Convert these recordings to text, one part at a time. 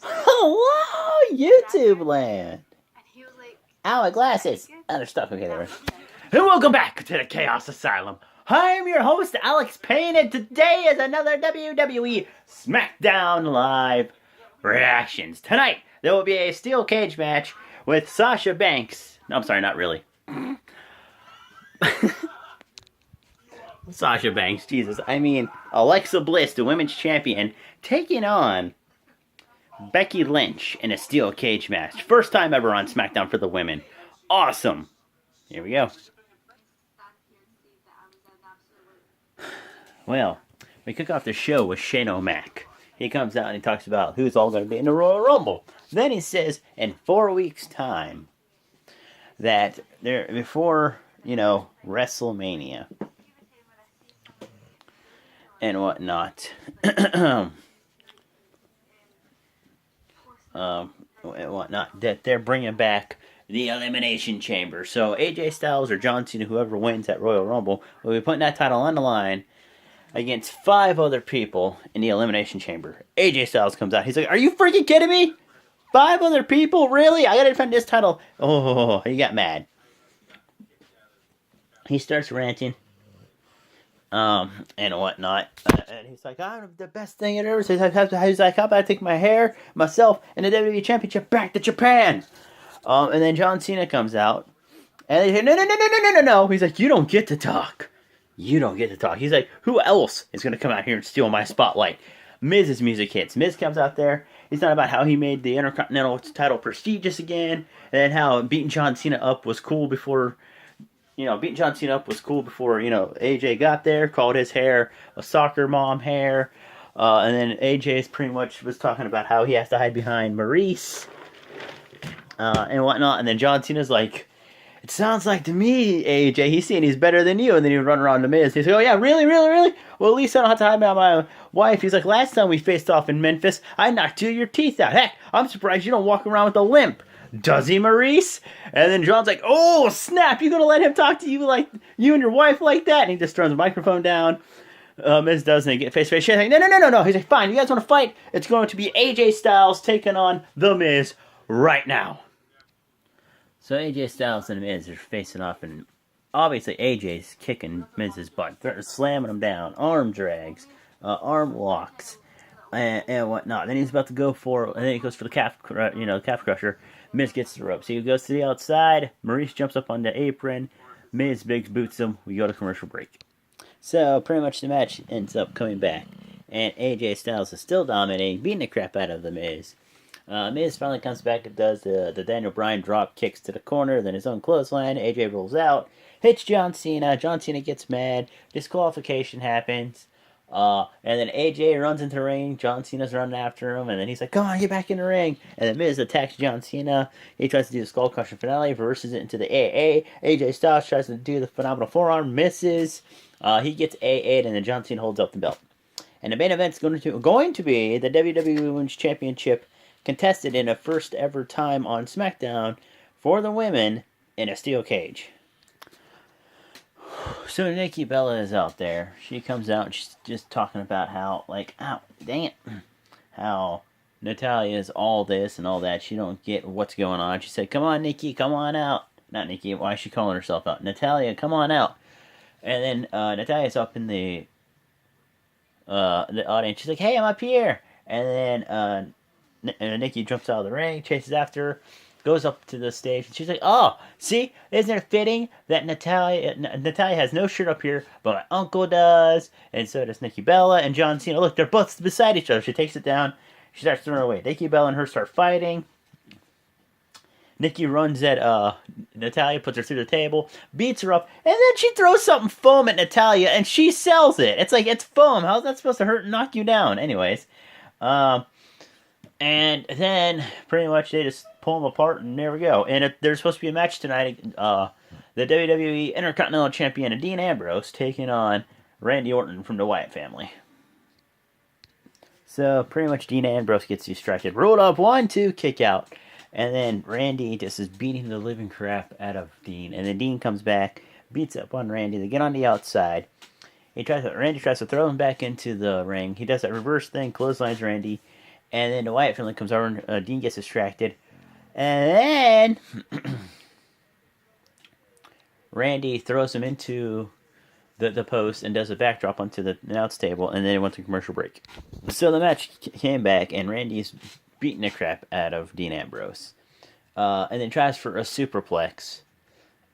Hello, YouTube land. Ow, my glasses. Oh, they're stuck. Okay, there. And welcome back to the Chaos Asylum. I'm your host, Alex Payne, and today is another WWE Smackdown Live reactions. Tonight, there will be a steel cage match with Sasha Banks. No, I'm sorry, not really. Sasha Banks, Jesus. I mean, Alexa Bliss, the women's champion, taking on Becky Lynch in a steel cage match. First time ever on SmackDown for the women. Awesome. Here we go. Well, we kick off the show with Shane O'Mac. He comes out and he talks about who's all going to be in the Royal Rumble. Then he says in 4 weeks' time that they're before, WrestleMania and whatnot. Whatnot, that they're bringing back the Elimination Chamber. So AJ Styles or John Cena, whoever wins that Royal Rumble, will be putting that title on the line against 5 other people in the Elimination Chamber. AJ Styles comes out. He's like, "Are you freaking kidding me? 5 other people? Really? I gotta defend this title." Oh, he got mad. He starts ranting. And whatnot. And he's like, "I'm the best thing I've ever seen." He's like, "How about I take my hair, myself, and the WWE Championship back to Japan?" And then John Cena comes out. And they say, "No. He's like, "You don't get to talk. You don't get to talk." He's like, "Who else is going to come out here and steal my spotlight?" Miz's music hits. Miz comes out there. He's not about how he made the Intercontinental title prestigious again. And how beating John Cena up was cool before... beating John Cena up was cool before, AJ got there, called his hair a soccer mom hair. And then AJ pretty much was talking about how he has to hide behind Maurice and whatnot. And then John Cena's like, "It sounds like to me, AJ, he's saying he's better than you." And then he would run around to Miz. He's like, "Oh, yeah, really? Well, at least I don't have to hide behind my wife." He's like, "Last time we faced off in Memphis, I knocked 2 of your teeth out. Heck, I'm surprised you don't walk around with a limp. Does he, Maurice?" And then John's like, "Oh, snap, you gonna let him talk to you like you and your wife like that?" And he just throws the microphone down. Miz doesn't. They get face-to-face. She's like, No. He's like, "Fine, you guys want to fight? It's going to be AJ Styles taking on The Miz right now." So AJ Styles and The Miz are facing off, and obviously AJ's kicking Miz's butt. They're slamming him down. Arm drags, arm locks, and whatnot. Then he's about to go for, and then he goes for the calf crusher. Miz gets the ropes. He goes to the outside. Maurice jumps up on the apron. Miz big boots him. We go to commercial break. So pretty much the match ends up coming back, and AJ Styles is still dominating, beating the crap out of the Miz. Miz finally comes back and does the Daniel Bryan drop kicks to the corner, then his own clothesline. AJ rolls out, hits John Cena. John Cena gets mad. Disqualification happens. And then AJ runs into the ring. John Cena's running after him. And then he's like, "Come on, get back in the ring." And then Miz attacks John Cena. He tries to do the skull crusher finale, reverses it into the AA. AJ Styles tries to do the phenomenal forearm, misses. He gets AA'd, and then John Cena holds up the belt. And the main event's going to be the WWE Women's Championship contested in a first ever time on SmackDown for the women in a steel cage. So Nikki Bella is out there. She comes out and she's just talking about how, how Natalya is all this and all that. She don't get what's going on. She said, "Come on, Nikki, come on out." Not Nikki, why is she calling herself out? "Natalya, come on out." And then Natalya's up in the audience. She's like, "Hey, I'm up here." And then Nikki jumps out of the ring, chases after her, goes up to the stage, and she's like, "Oh, see, isn't it fitting that Natalya has no shirt up here, but my uncle does, and so does Nikki Bella and John Cena. Look, they're both beside each other." She takes it down, she starts throwing it away. Nikki Bella and her start fighting. Nikki runs at Natalya, puts her through the table, beats her up, and then she throws something foam at Natalya, and she sells it. It's like, it's foam. How's that supposed to hurt and knock you down? Anyways, and then pretty much they just pull them apart, and there we go. And there's supposed to be a match tonight. The WWE Intercontinental Champion Dean Ambrose taking on Randy Orton from the Wyatt family. So pretty much Dean Ambrose gets distracted. Rolled up, 1-2, kick out. And then Randy just is beating the living crap out of Dean. And then Dean comes back, beats up on Randy. They get on the outside. Randy tries to throw him back into the ring. He does that reverse thing, clotheslines Randy. And then the Wyatt family comes over, and Dean gets distracted. And then Randy throws him into the post and does a backdrop onto the announce table, and then it went to commercial break. So the match came back, and Randy's beating the crap out of Dean Ambrose. And then tries for a superplex.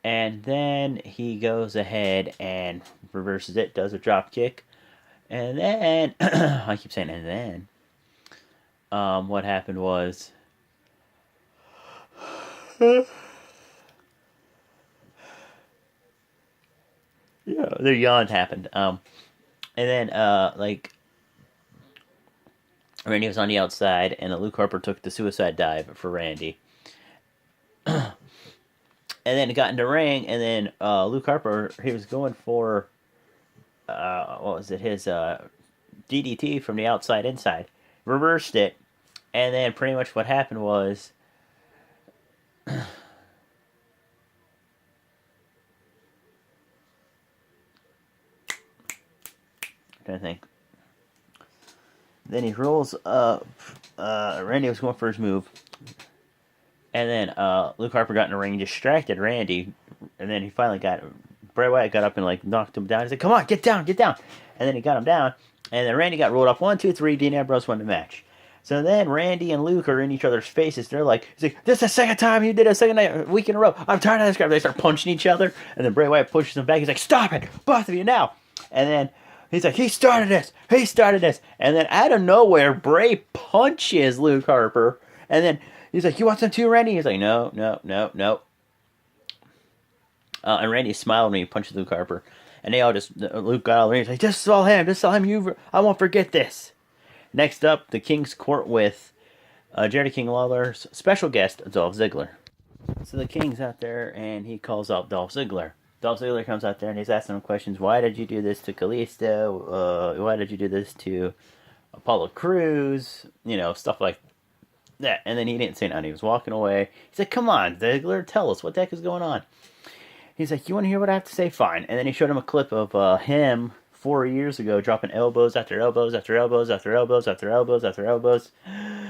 And then he goes ahead and reverses it, does a drop kick. And then, I keep saying and then, what happened was, yeah, the yawn happened. And then, Randy was on the outside, and Luke Harper took the suicide dive for Randy. And then it got into the ring, and then Luke Harper, he was going for, what was it, his DDT from the outside inside. Reversed it, and then pretty much what happened was, trying to think. Then he rolls up. Randy was going for his move. And then Luke Harper got in the ring, distracted Randy. And then he finally got... Bray Wyatt got up and knocked him down. He said, come on, get down, get down. And then he got him down. And then Randy got rolled off. 1, 2, 3. Dean Ambrose won the match. So then Randy and Luke are in each other's faces. He's like, this is the second time you did it, second night, week in a row. I'm tired of this crap. They start punching each other. And then Bray Wyatt pushes him back. He's like, stop it, both of you now. And then he's like, he started this. And then out of nowhere, Bray punches Luke Harper. And then he's like, you want some too, Randy? He's like, no. And Randy smiled when he punched Luke Harper. And they all Luke got all the ring. He's like, just saw him. I won't forget this. Next up, the King's Court with Jerry King Lawler's special guest, Dolph Ziggler. So the King's out there, and he calls out Dolph Ziggler. Dolph Ziggler comes out there, and he's asking him questions. Why did you do this to Kalisto? Why did you do this to Apollo Crews? Stuff like that. And then he didn't say nothing. He was walking away. He's like, come on, Ziggler, tell us. What the heck is going on? He's like, you want to hear what I have to say? Fine. And then he showed him a clip of him 4 years ago dropping elbows after elbows after elbows after elbows after elbows after elbows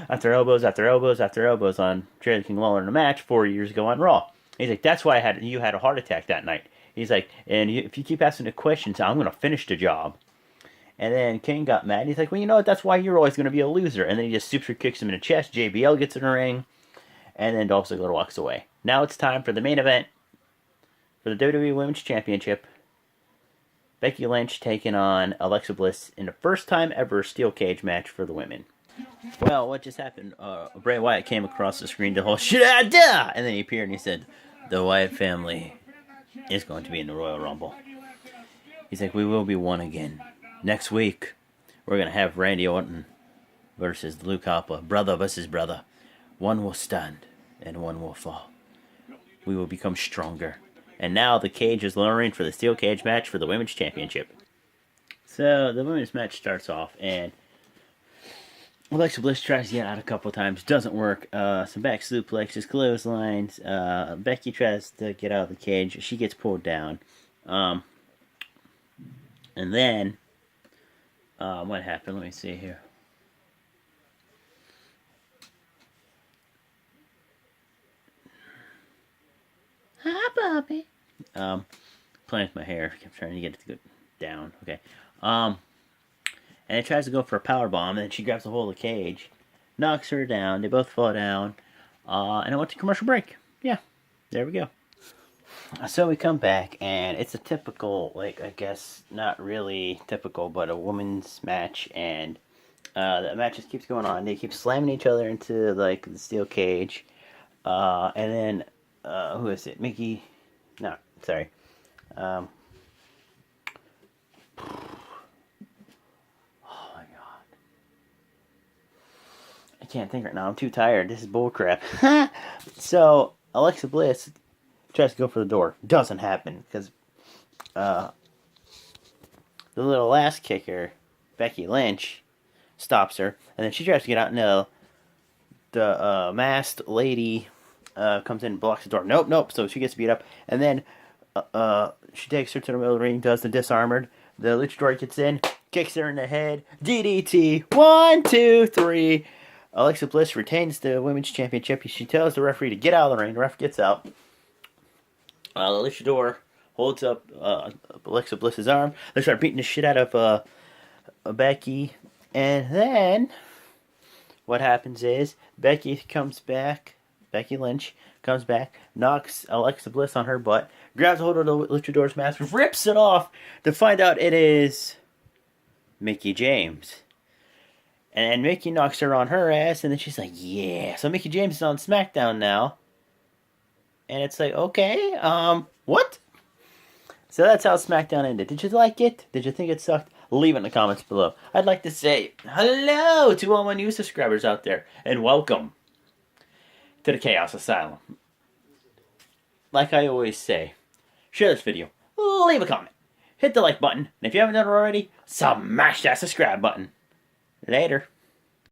after elbows after elbows after elbows on Jerry King Lawler in a match 4 years ago on Raw. He's like, that's why you had a heart attack that night. He's like, and if you keep asking the questions, I'm going to finish the job. And then King got mad. He's like, well, you know what? That's why you're always going to be a loser. And then he just super kicks him in the chest. JBL gets in the ring. And then Dolph Ziggler walks away. Now it's time for the main event for the WWE Women's Championship. Becky Lynch taking on Alexa Bliss in the first time ever steel cage match for the women. Well, what just happened? Bray Wyatt came across the screen to whole shit out there, and then he appeared and he said, the Wyatt family is going to be in the Royal Rumble. He's like, we will be one again. Next week, we're going to have Randy Orton versus Luke Harper. Brother versus brother. One will stand, and one will fall. We will become stronger. And now the cage is lowering for the steel cage match for the Women's Championship. So the women's match starts off, and Alexa Bliss tries to get out a couple times. Doesn't work. Some back suplexes, clotheslines. Becky tries to get out of the cage. She gets pulled down. And then, what happened? Let me see here. Hi, Bobby. Playing with my hair. Kept trying to get it to go down. Okay. And it tries to go for a power bomb, and then she grabs a hold of the cage, knocks her down. They both fall down. And I went to commercial break. Yeah. There we go. So we come back, and it's a typical, I guess, not really typical, but a women's match, and the match just keeps going on. They keep slamming each other into, the steel cage. And then, who is it? Mickey? No, sorry. Oh my god. I can't think right now. I'm too tired. This is bullcrap. So, Alexa Bliss tries to go for the door. Doesn't happen, because the little ass kicker, Becky Lynch, stops her. And then she tries to get out, and the masked lady comes in and blocks the door. Nope. So she gets beat up. And then she takes her to the middle of the ring, does the disarmored. The luchador gets in, kicks her in the head. DDT. 1, 2, 3. Alexa Bliss retains the Women's Championship. She tells the referee to get out of the ring. The ref gets out. The luchador holds up Alexa Bliss's arm. They start beating the shit out of Becky. And then what happens is Becky comes back. Becky Lynch comes back, knocks Alexa Bliss on her butt, grabs a hold of the luchador's mask, rips it off to find out it is Mickie James. And Mickie knocks her on her ass, and then she's like, yeah. So Mickie James is on SmackDown now. And it's like, okay, what? So that's how SmackDown ended. Did you like it? Did you think it sucked? Leave it in the comments below. I'd like to say hello to all my new subscribers out there, and welcome to the Chaos Asylum. Like I always say, share this video, leave a comment, hit the like button, and if you haven't done it already, smash that subscribe button. Later.